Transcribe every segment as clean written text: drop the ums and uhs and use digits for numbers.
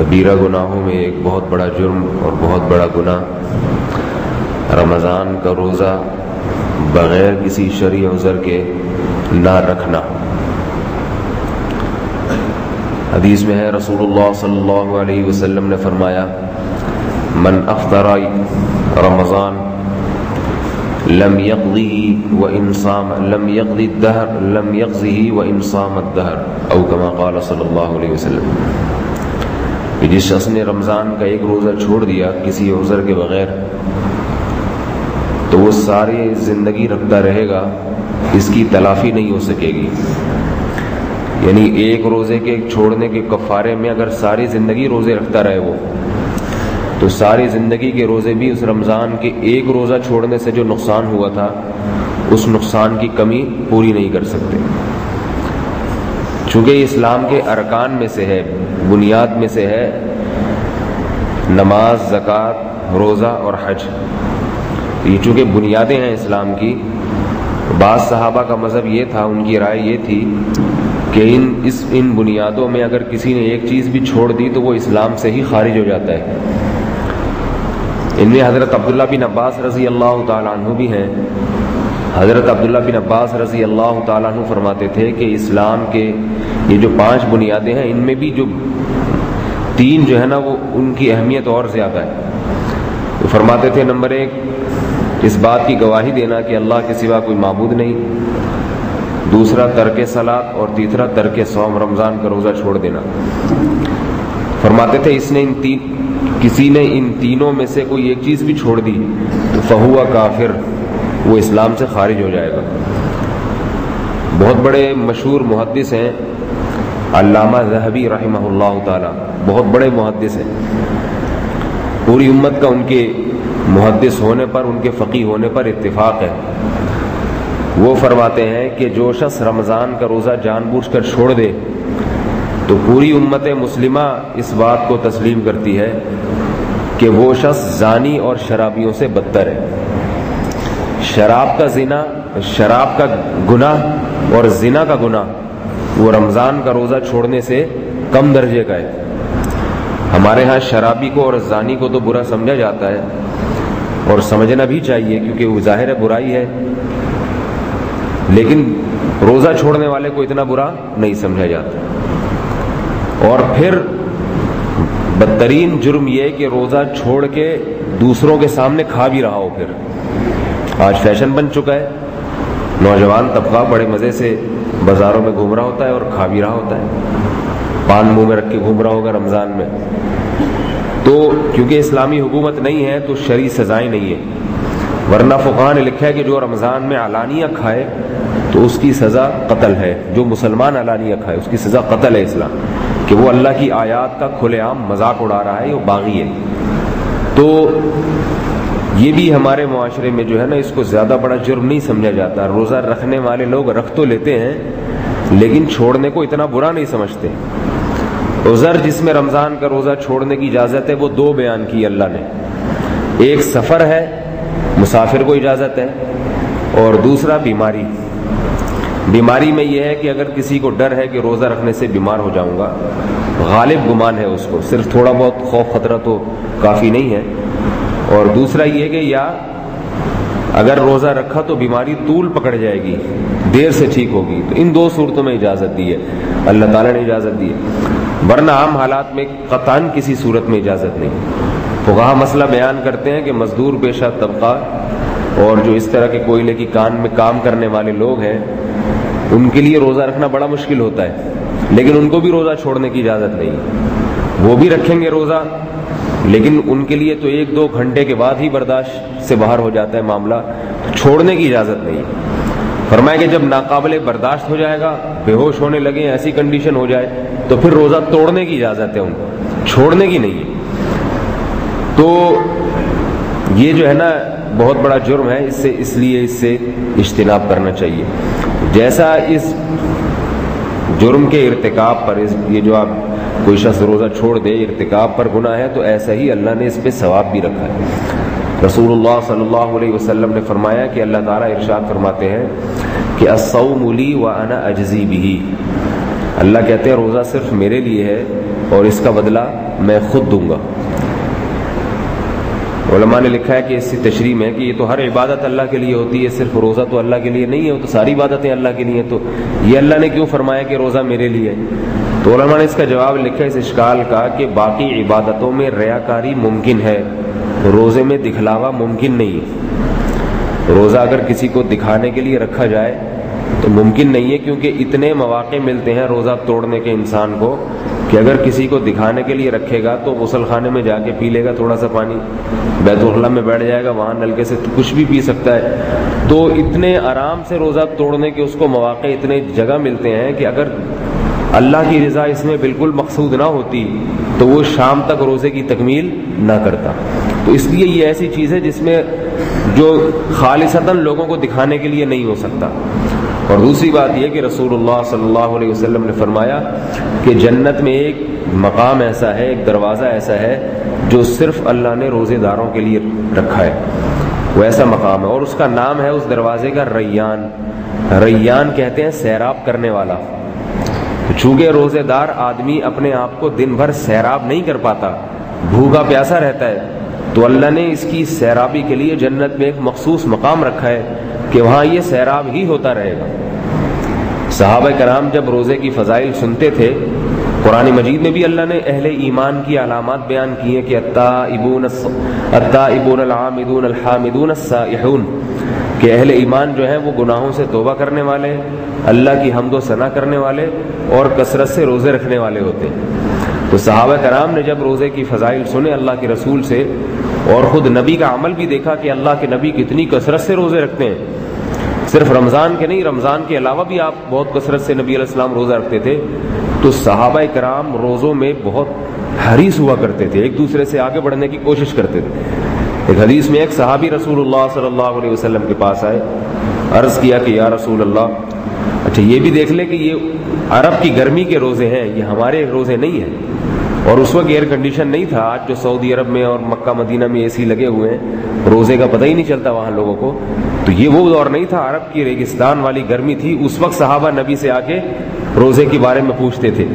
کبیرہ گناہوں میں ایک بہت بڑا جرم اور بہت بڑا گناہ رمضان کا روزہ بغیر کسی شرعی عذر کے نہ رکھنا۔ حدیث میں ہے رسول اللہ صلی اللہ علیہ وسلم نے فرمایا من افطر رمضان لم يقضه وان صام لم يقضي الدهر لم يقضه وان صام الدهر او كما قال صلی اللہ علیہ وسلم کہ جس شخص نے رمضان کا ایک روزہ چھوڑ دیا کسی عذر کے بغیر تو وہ ساری زندگی رکھتا رہے گا، اس کی تلافی نہیں ہو سکے گی۔ یعنی ایک روزے کے چھوڑنے کے کفارے میں اگر ساری زندگی روزے رکھتا رہے وہ، تو ساری زندگی کے روزے بھی اس رمضان کے ایک روزہ چھوڑنے سے جو نقصان ہوا تھا اس نقصان کی کمی پوری نہیں کر سکتے۔ چونکہ اسلام کے ارکان میں سے ہے، بنیاد میں سے ہے نماز، زکوٰۃ، روزہ اور حج، یہ چونکہ بنیادیں ہیں اسلام کی۔ بعض صحابہ کا مذہب یہ تھا، ان کی رائے یہ تھی کہ ان بنیادوں میں اگر کسی نے ایک چیز بھی چھوڑ دی تو وہ اسلام سے ہی خارج ہو جاتا ہے۔ ان میں حضرت عبداللہ بن عباس رضی اللہ تعالیٰ عنہ بھی ہیں۔ حضرت عبداللہ بن عباس رضی اللہ تعالیٰ عنہ فرماتے تھے کہ اسلام کے یہ جو 5 بنیادیں ہیں ان میں بھی جو 3 جو ہے نا وہ ان کی اہمیت اور زیادہ ہے۔ وہ فرماتے تھے نمبر 1 اس بات کی گواہی دینا کہ اللہ کے سوا کوئی معبود نہیں، دوسرا ترک صلاۃ، اور تیسرا ترک صوم، رمضان کا روزہ چھوڑ دینا۔ فرماتے تھے کسی نے ان تینوں میں سے کوئی ایک چیز بھی چھوڑ دی تو فہو کافر، وہ اسلام سے خارج ہو جائے گا۔ بہت بڑے مشہور محدث ہیں علامہ ذہبی رحمہ اللہ تعالی، بہت بڑے محدث ہیں، پوری امت کا ان کے محدث ہونے پر، ان کے فقیہ ہونے پر اتفاق ہے۔ وہ فرماتے ہیں کہ جو شخص رمضان کا روزہ جان بوجھ کر چھوڑ دے تو پوری امت مسلمہ اس بات کو تسلیم کرتی ہے کہ وہ شخص زانی اور شرابیوں سے بدتر ہے۔ شراب کا گناہ اور زنا کا گناہ وہ رمضان کا روزہ چھوڑنے سے کم درجے کا ہے۔ ہمارے ہاں شرابی کو اور زانی کو تو برا سمجھا جاتا ہے اور سمجھنا بھی چاہیے کیونکہ وہ ظاہر برائی ہے، لیکن روزہ چھوڑنے والے کو اتنا برا نہیں سمجھا جاتا۔ اور پھر بدترین جرم یہ ہے کہ روزہ چھوڑ کے دوسروں کے سامنے کھا بھی رہا ہو۔ پھر آج فیشن بن چکا ہے، نوجوان طبقہ بڑے مزے سے بازاروں میں گھوم رہا ہوتا ہے اور کھا بھی رہا ہوتا ہے، پان منہ میں رکھ کے گھوم رہا ہوگا رمضان میں۔ تو کیونکہ اسلامی حکومت نہیں ہے تو شرعی سزائیں نہیں ہیں، ورنہ فقہاء نے لکھا ہے کہ جو رمضان میں علانیہ کھائے تو اس کی سزا قتل ہے۔ جو مسلمان علانیہ کھائے اس کی سزا قتل ہے اسلام، کہ وہ اللہ کی آیات کا کھلے عام مذاق اڑا رہا ہے، وہ باغی ہے۔ تو یہ بھی ہمارے معاشرے میں جو ہے نا اس کو زیادہ بڑا جرم نہیں سمجھا جاتا۔ روزہ رکھنے والے لوگ رکھ تو لیتے ہیں لیکن چھوڑنے کو اتنا برا نہیں سمجھتے۔ عذر جس میں رمضان کا روزہ چھوڑنے کی اجازت ہے وہ 2 بیان کی اللہ نے، ایک سفر ہے، مسافر کو اجازت ہے، اور دوسرا بیماری۔ بیماری میں یہ ہے کہ اگر کسی کو ڈر ہے کہ روزہ رکھنے سے بیمار ہو جاؤں گا، غالب گمان ہے اس کو، صرف تھوڑا بہت خوف خطرہ تو کافی نہیں ہے، اور دوسرا یہ کہ یا اگر روزہ رکھا تو بیماری طول پکڑ جائے گی، دیر سے ٹھیک ہوگی، تو ان 2 صورتوں میں اجازت دی ہے، اللہ تعالیٰ نے اجازت دی ہے، ورنہ عام حالات میں قطعاً کسی صورت میں اجازت نہیں۔ فقہاء مسئلہ بیان کرتے ہیں کہ مزدور پیشہ طبقہ اور جو اس طرح کے کوئلے کی کان میں کام کرنے والے لوگ ہیں ان کے لیے روزہ رکھنا بڑا مشکل ہوتا ہے، لیکن ان کو بھی روزہ چھوڑنے کی اجازت نہیں، وہ بھی رکھیں گے روزہ، لیکن ان کے لیے تو 1-2 گھنٹے کے بعد ہی برداشت سے باہر ہو جاتا ہے معاملہ، چھوڑنے کی اجازت نہیں۔ فرمایا کہ جب ناقابل برداشت ہو جائے گا، بے ہوش ہونے لگے، ایسی کنڈیشن ہو جائے تو پھر روزہ توڑنے کی اجازت ہے ان کو، چھوڑنے کی نہیں ہے۔ تو یہ جو ہے نا بہت بڑا جرم ہے، اس لیے اس سے اجتناب کرنا چاہیے۔ جیسا اس جرم کے ارتکاب پر یہ جو آپ کوئی شخص روزہ چھوڑ دے ارتکاب پر گناہ ہے، تو ایسا ہی اللہ نے اس پہ ثواب بھی رکھا ہے۔ رسول اللہ صلی اللہ علیہ وسلم نے فرمایا کہ اللہ تعالیٰ ارشاد فرماتے ہیں کہ الصوم لی وانا اجزی بہ، اللہ کہتے ہیں روزہ صرف میرے لیے ہے اور اس کا بدلہ میں خود دوں گا۔ علماء نے لکھا ہے کہ اس کی تشریح میں کہ یہ تو ہر عبادت اللہ کے لیے ہوتی ہے، صرف روزہ تو اللہ کے لیے نہیں ہے، وہ تو ساری عبادتیں اللہ کے لیے ہیں، تو یہ اللہ نے کیوں فرمایا کہ روزہ میرے لیے ہے؟ تو علماء نے اس کا جواب لکھا اس اشکال کا کہ باقی عبادتوں میں ریاکاری ممکن ہے، روزے میں دکھلاوا ممکن نہیں ہے۔ روزہ اگر کسی کو دکھانے کے لیے رکھا جائے تو ممکن نہیں ہے، کیونکہ اتنے مواقع ملتے ہیں روزہ توڑنے کے انسان کو کہ اگر کسی کو دکھانے کے لیے رکھے گا تو غسل خانے میں جا کے پی لے گا تھوڑا سا پانی، بیت الخلاء میں بیٹھ جائے گا، وہاں نلکے سے کچھ بھی پی سکتا ہے۔ تو اتنے آرام سے روزہ توڑنے کے اس کو مواقع اتنے جگہ ملتے ہیں کہ اگر اللہ کی رضا اس میں بالکل مقصود نہ ہوتی تو وہ شام تک روزے کی تکمیل نہ کرتا۔ تو اس لیے یہ ایسی چیز ہے جس میں جو خالصتاً لوگوں کو دکھانے کے لیے نہیں ہو سکتا۔ اور دوسری بات یہ کہ رسول اللہ صلی اللہ علیہ وسلم نے فرمایا کہ جنت میں ایک مقام ایسا ہے، ایک دروازہ ایسا ہے جو صرف اللہ نے روزے داروں کے لیے رکھا ہے، وہ ایسا مقام ہے، اور اس کا نام ہے اس دروازے کا ریان۔ ریان کہتے ہیں سیراب کرنے والا۔ چونکہ روزے دار آدمی اپنے آپ کو دن بھر سیراب نہیں کر پاتا، بھوکا پیاسا رہتا ہے، تو اللہ نے اس کی سیرابی کے لیے جنت میں ایک مخصوص مقام رکھا ہے کہ وہاں یہ سیراب ہی ہوتا رہے گا۔ صحابہ کرام جب روزے کی فضائل سنتے تھے، قرآن مجید میں بھی اللہ نے اہل ایمان کی علامات بیان کی ہیں کہ التائبون العامدون الحامدون السائحون، کہ اہل ایمان جو ہیں وہ گناہوں سے توبہ کرنے والے، اللہ کی حمد و ثنا کرنے والے اور کثرت سے روزے رکھنے والے ہوتے ہیں۔ تو صحابہ کرام نے جب روزے کی فضائل سنے اللہ کے رسول سے اور خود نبی کا عمل بھی دیکھا کہ اللہ کے نبی کتنی کثرت سے روزے رکھتے ہیں، صرف رمضان کے نہیں، رمضان کے علاوہ بھی آپ بہت کثرت سے نبی علیہ السلام روزہ رکھتے تھے، تو صحابہ کرام روزوں میں بہت حریص ہوا کرتے تھے، ایک دوسرے سے آگے بڑھنے کی کوشش کرتے تھے۔ ایک حدیث میں ایک صحابی رسول اللہ صلی اللہ علیہ وسلم کے پاس آئے، عرض کیا کہ یا رسول اللہ، اچھا یہ بھی دیکھ لیں کہ یہ عرب کی گرمی کے روزے ہیں، یہ ہمارے روزے نہیں ہیں، اور اس وقت ایئر کنڈیشن نہیں تھا، آج جو سعودی عرب میں اور مکہ مدینہ میں اے سی لگے ہوئے ہیں، روزے کا پتہ ہی نہیں چلتا وہاں لوگوں کو، تو یہ وہ دور نہیں تھا، عرب کی ریگستان والی گرمی تھی، اس وقت صحابہ نبی سے آ کے روزے کے بارے میں پوچھتے تھے۔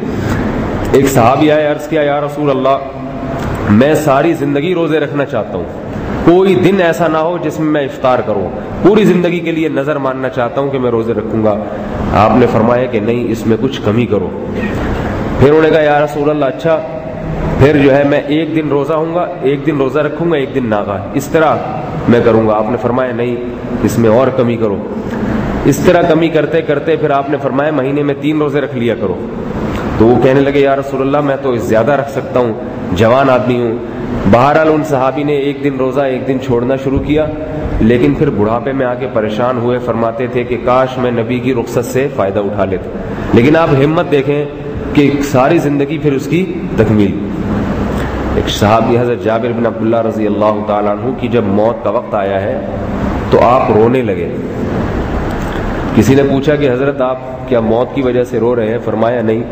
ایک صحابی آئے، عرض کیا یا رسول اللہ، میں ساری زندگی روزے رکھنا چاہتا ہوں، کوئی دن ایسا نہ ہو جس میں میں افطار کروں، پوری زندگی کے لیے نظر ماننا چاہتا ہوں کہ میں روزے رکھوں گا۔ آپ نے فرمایا کہ نہیں، اس میں کچھ کمی کرو۔ پھر انہوں نے کہا یا رسول اللہ، اچھا پھر جو ہے میں ایک دن روزہ ہوں گا، ایک دن روزہ رکھوں گا، ایک دن ناغا، اس طرح میں کروں گا۔ آپ نے فرمایا نہیں، اس میں اور کمی کرو۔ اس طرح کمی کرتے کرتے پھر آپ نے فرمایا مہینے میں 3 روزے رکھ لیا کرو۔ تو وہ کہنے لگے یا رسول اللہ، میں تو زیادہ رکھ سکتا ہوں، جوان آدمی ہوں۔ بہرحال ان صحابی نے ایک دن روزہ ایک دن چھوڑنا شروع کیا، لیکن پھر بڑھاپے میں آ کے پریشان ہوئے، فرماتے تھے کہ کاش میں نبی کی رخصت سے فائدہ اٹھا لیتا۔ لیکن آپ ہمت دیکھیں کہ ساری زندگی پھر اس کی تکمیل۔ ایک صحابی حضرت جابر بن عبداللہ رضی اللہ تعالیٰ عنہ کی جب موت کا وقت آیا ہے تو آپ رونے لگے۔ کسی نے پوچھا کہ حضرت آپ کیا موت کی وجہ سے رو رہے ہیں؟ فرمایا نہیں،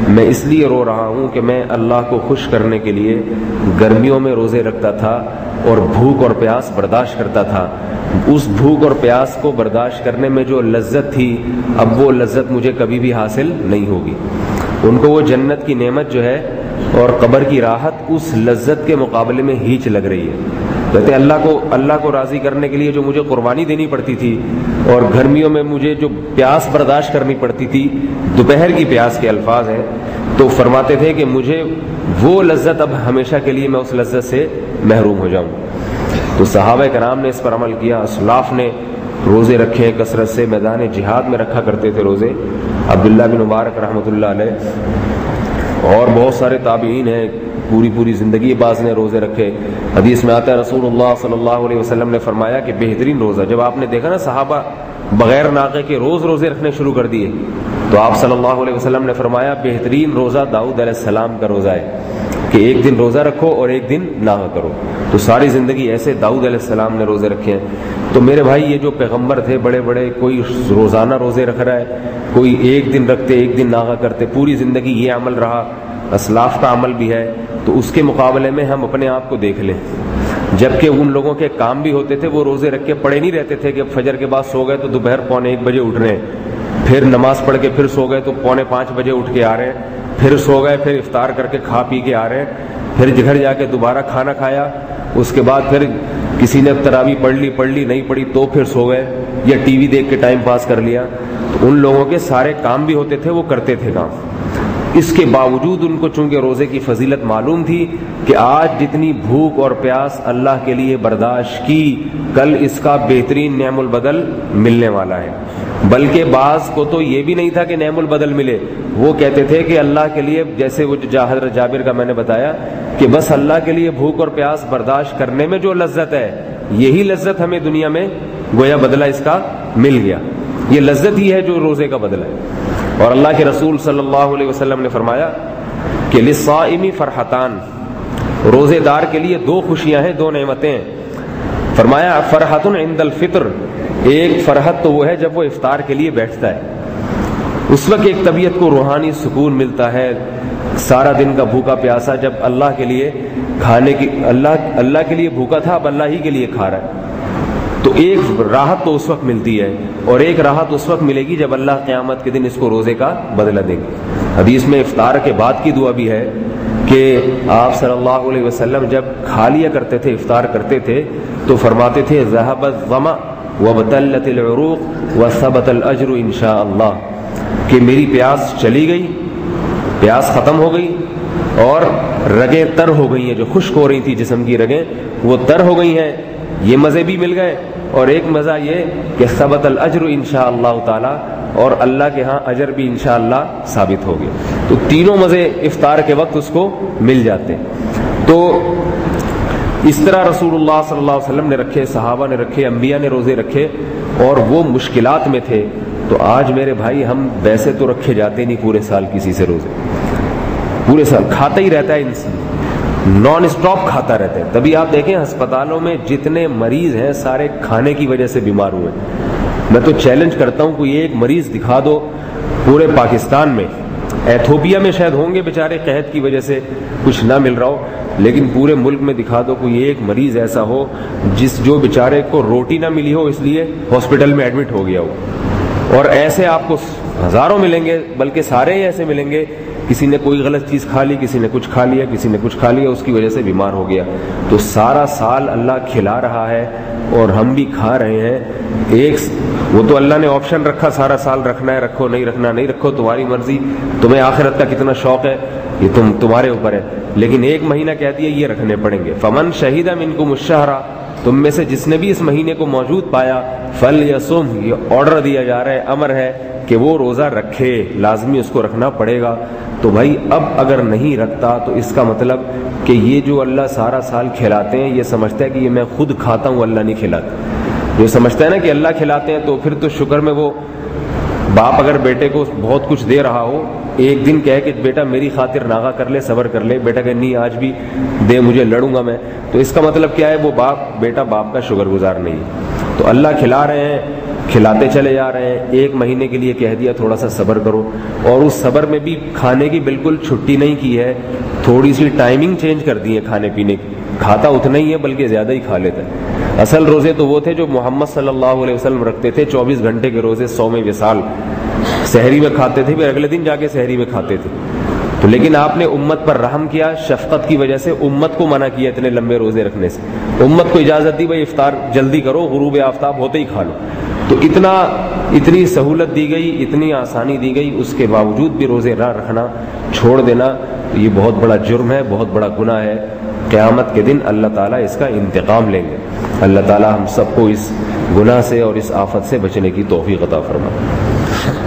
میں اس لیے رو رہا ہوں کہ میں اللہ کو خوش کرنے کے لیے گرمیوں میں روزے رکھتا تھا اور بھوک اور پیاس برداشت کرتا تھا، اس بھوک اور پیاس کو برداشت کرنے میں جو لذت تھی اب وہ لذت مجھے کبھی بھی حاصل نہیں ہوگی۔ ان کو وہ جنت کی نعمت جو ہے اور قبر کی راحت اس لذت کے مقابلے میں ہیچ لگ رہی ہے۔ کہتے ہیں اللہ کو راضی کرنے کے لیے جو مجھے قربانی دینی پڑتی تھی اور گرمیوں میں مجھے جو پیاس برداشت کرنی پڑتی تھی، دوپہر کی پیاس کے الفاظ ہیں، تو فرماتے تھے کہ مجھے وہ لذت اب ہمیشہ کے لیے میں اس لذت سے محروم ہو جاؤں۔ تو صحابہ کرام نے اس پر عمل کیا، اسلاف نے روزے رکھے کثرت سے، میدان جہاد میں رکھا کرتے تھے روزے۔ عبداللہ بن مبارک رحمۃ اللہ علیہ اور بہت سارے تابعین ہیں، پوری زندگی بعض نے روزے رکھے۔ حدیث میں آتا ہے رسول اللہ صلی اللہ علیہ وسلم نے فرمایا کہ بہترین روزہ، جب آپ نے دیکھا نا صحابہ بغیر ناقے کے روزے رکھنے شروع کر دیے، تو آپ صلی اللہ علیہ وسلم نے فرمایا بہترین روزہ داؤد علیہ السلام کا روزہ ہے کہ ایک دن روزہ رکھو اور ایک دن ناغا کرو۔ تو ساری زندگی ایسے داؤد علیہ السلام نے روزے رکھے ہیں۔ تو میرے بھائی یہ جو پیغمبر تھے بڑے بڑے، کوئی روزانہ روزے رکھ رہا ہے، کوئی ایک دن رکھتے ایک دن ناغا کرتے، پوری زندگی یہ عمل رہا، اسلاف کا عمل بھی ہے، تو اس کے مقابلے میں ہم اپنے آپ کو دیکھ لیں۔ جبکہ ان لوگوں کے کام بھی ہوتے تھے، وہ روزے رکھ کے پڑے نہیں رہتے تھے کہ فجر کے بعد سو گئے تو دوپہر 1:45 بجے اٹھ رہے ہیں، پھر نماز پڑھ کے پھر سو گئے تو 4:45 بجے اٹھ کے آ رہے ہیں، پھر سو گئے، پھر افطار کر کے کھا پی کے آ رہے ہیں، پھر گھر جا کے دوبارہ کھانا کھایا، اس کے بعد پھر کسی نے تراویح پڑھ لی نہیں پڑھی تو پھر سو گئے یا ٹی وی دیکھ کے ٹائم پاس کر لیا۔ تو ان لوگوں کے سارے کام بھی ہوتے تھے، وہ کرتے تھے کام، اس کے باوجود ان کو چونکہ روزے کی فضیلت معلوم تھی کہ آج جتنی بھوک اور پیاس اللہ کے لیے برداشت کی، کل اس کا بہترین نعم البدل ملنے والا ہے۔ بلکہ بعض کو تو یہ بھی نہیں تھا کہ نعم البدل ملے، وہ کہتے تھے کہ اللہ کے لیے، جیسے وہ حضرت جابر کا میں نے بتایا کہ بس اللہ کے لیے بھوک اور پیاس برداشت کرنے میں جو لذت ہے، یہی لذت ہمیں دنیا میں گویا بدلہ اس کا مل گیا، یہ لذت ہی ہے جو روزے کا بدلہ ہے۔ اور اللہ کے رسول صلی اللہ علیہ وسلم نے فرمایا کہ للصائم فرحتان، روزے دار کے لیے 2 خوشیاں ہیں، 2 نعمتیں ہیں۔ فرمایا فرحت عند الفطر، ایک فرحت تو وہ ہے جب وہ افطار کے لیے بیٹھتا ہے، اس وقت ایک طبیعت کو روحانی سکون ملتا ہے، سارا دن کا بھوکا پیاسا جب اللہ کے لیے کھانے کی، اللہ کے لیے بھوکا تھا، اب اللہ ہی کے لیے کھا رہا ہے، تو ایک راحت تو اس وقت ملتی ہے، اور ایک راحت اس وقت ملے گی جب اللہ قیامت کے دن اس کو روزے کا بدلہ دے گا۔ حدیث میں افطار کے بعد کی دعا بھی ہے کہ آپ صلی اللہ علیہ وسلم جب کھا لیا کرتے تھے، افطار کرتے تھے تو فرماتے تھے ذهب الظمأ وابتلت العروق وثبت الاجر انشاء اللہ، کہ میری پیاس چلی گئی، پیاس ختم ہو گئی، اور رگیں تر ہو گئی ہیں، جو خشک ہو رہی تھی جسم کی رگیں وہ تر ہو گئی ہیں، یہ مزے بھی مل گئے، اور ایک مزہ یہ کہ ثبت الاجر انشاء اللہ تعالی، اور اللہ کے ہاں اجر بھی انشاءاللہ ثابت ہو گیا۔ تو تینوں مزے افطار کے وقت اس کو مل جاتے ہیں۔ تو اس طرح رسول اللہ صلی اللہ علیہ وسلم نے رکھے، صحابہ نے رکھے، انبیاء نے روزے رکھے، اور وہ مشکلات میں تھے۔ تو آج میرے بھائی ہم ویسے تو رکھے جاتے نہیں پورے سال کسی سے روزے، پورے سال کھاتا ہی رہتا ہے انسان، نان اسٹاپ کھاتا رہتا ہے۔ تبھی آپ دیکھیں ہسپتالوں میں جتنے مریض ہیں سارے کھانے کی وجہ سے بیمار ہوئے۔ میں تو چیلنج کرتا ہوں کوئی ایک مریض دکھا دو پورے پاکستان میں، ایتھوپیا میں شاید ہوں گے بیچارے قحط کی وجہ سے کچھ نہ مل رہا ہو، لیکن پورے ملک میں دکھا دو کوئی ایک مریض ایسا ہو جو بیچارے کو روٹی نہ ملی ہو اس لیے ہاسپٹل میں ایڈمٹ ہو گیا ہو۔ اور ایسے آپ کو ہزاروں ملیں گے، بلکہ سارے ہی ایسے ملیں گے، کسی نے کوئی غلط چیز کھا لی، کسی نے کچھ کھا لیا، کسی نے کچھ کھا لیا، اس کی وجہ سے بیمار ہو گیا۔ تو سارا سال اللہ کھلا رہا ہے اور ہم بھی کھا رہے ہیں۔ وہ تو اللہ نے آپشن رکھا، سارا سال رکھنا ہے رکھو، نہیں رکھنا نہیں رکھو، تمہاری مرضی، تمہیں آخرت کا کتنا شوق ہے یہ تمہارے اوپر ہے، لیکن ایک مہینہ کہہ دیا یہ رکھنے پڑیں گے۔ فمن شہید منکم الشہر، تم میں سے جس نے بھی اس مہینے کو موجود پایا، فلیصم، یہ آرڈر دیا جا رہا ہے، امر ہے کہ وہ روزہ رکھے، لازمی اس کو رکھنا پڑے گا۔ تو بھائی اب اگر نہیں رکھتا تو اس کا مطلب کہ یہ جو اللہ سارا سال کھلاتے ہیں یہ سمجھتا ہے کہ یہ میں خود کھاتا ہوں، اللہ نہیں کھلاتا۔ جو سمجھتا ہے نا کہ اللہ کھلاتے ہیں تو پھر تو شکر میں وہ باپ اگر بیٹے کو بہت کچھ دے رہا ہو، ایک دن کہے کہ بیٹا میری خاطر ناغہ کر لے، صبر کر لے، بیٹا کہ نہیں آج بھی دے مجھے، لڑوں گا میں، تو اس کا مطلب کیا ہے؟ وہ بیٹا باپ کا شکر گزار نہیں ہے۔ تو اللہ کھلا رہے ہیں، کھلاتے چلے جا رہے ہیں، ایک مہینے کے لیے کہہ دیا تھوڑا سا صبر کرو، اور اس صبر میں بھی کھانے کی بالکل چھٹی نہیں کی ہے، تھوڑی سی ٹائمنگ چینج کر دی ہے کھانے پینے کی، کھاتا اتنا ہی ہے بلکہ زیادہ ہی کھا لیتا ہے۔ اصل روزے تو وہ تھے جو محمد صلی اللہ علیہ وسلم رکھتے تھے، 24 گھنٹے کے روزے، 100 وصال، سحری میں کھاتے تھے، پھر اگلے دن جا کے سحری میں کھاتے تھے۔ تو لیکن آپ نے امت پر رحم کیا، شفقت کی وجہ سے امت کو منع کیا اتنے لمبے روزے رکھنے سے، امت کو اجازت دی بھائی افطار جلدی کرو، غروب آفتاب ہوتے ہی کھا لو۔ تو اتنی سہولت دی گئی، اتنی آسانی دی گئی، اس کے باوجود بھی روزے نہ رکھنا، چھوڑ دینا، یہ بہت بڑا جرم ہے، بہت بڑا گناہ ہے۔ قیامت کے دن اللہ تعالیٰ اس کا انتقام لیں گے۔ اللہ تعالیٰ ہم سب کو اس گناہ سے اور اس آفت سے بچنے کی توفیق عطا فرمائے۔